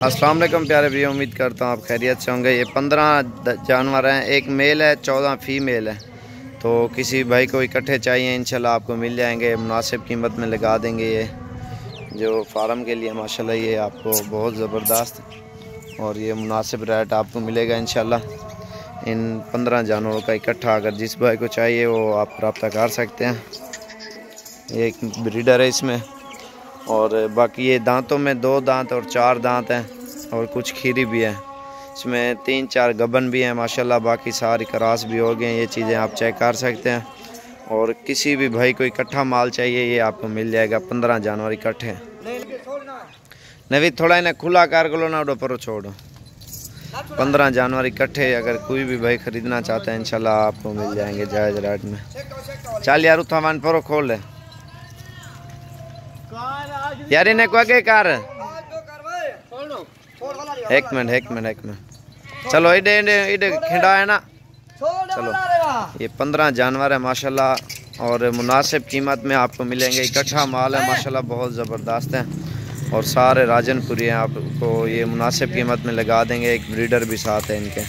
अस्सलाम वालेकुम प्यारे भी, उम्मीद करता हूँ आप खैरियत से होंगे। ये 15 जानवर हैं, एक मेल है 14 फीमेल है। तो किसी भाई को इकट्ठे चाहिए इंशाल्लाह आपको मिल जाएंगे, मुनासिब कीमत में लगा देंगे। ये जो फार्म के लिए माशाल्लाह ये आपको बहुत ज़बरदस्त और ये मुनासिब रेट आपको मिलेगा इंशाल्लाह। इन 15 जानवरों का इकट्ठा अगर जिस भाई को चाहिए वो आप रब्ता कर सकते हैं। ये एक ब्रीडर है इसमें, और बाकी ये दांतों में 2 दांत और 4 दांत हैं और कुछ खीरी भी है। इसमें 3-4 गबन भी हैं माशाल्लाह, बाकी सारी क्रॉस भी हो गए। ये चीज़ें आप चेक कर सकते हैं। और किसी भी भाई को इकट्ठा माल चाहिए ये आपको मिल जाएगा। 15 जानवर इकट्ठे। नवी थोड़ा इन्हें खुला कार गलो ना उड़ो परो छोड़ो। 15 जानवर इकट्ठे अगर कोई भी भाई ख़रीदना चाहते हैं इंशाल्लाह आपको मिल जाएंगे जायज़ रेट में। चल यार उठा मान परो खोल ले यार, इन्हें को आगे कर। एक मिनट चलो इडे इडे इडे खिंडा है ना। चलो ये 15 जानवर है माशाल्लाह और मुनासिब कीमत में आपको मिलेंगे। इकट्ठा माल है माशाल्लाह, बहुत ज़बरदस्त है और सारे राजनपुरी हैं। आपको ये मुनासिब कीमत में लगा देंगे। एक ब्रीडर भी साथ है इनके।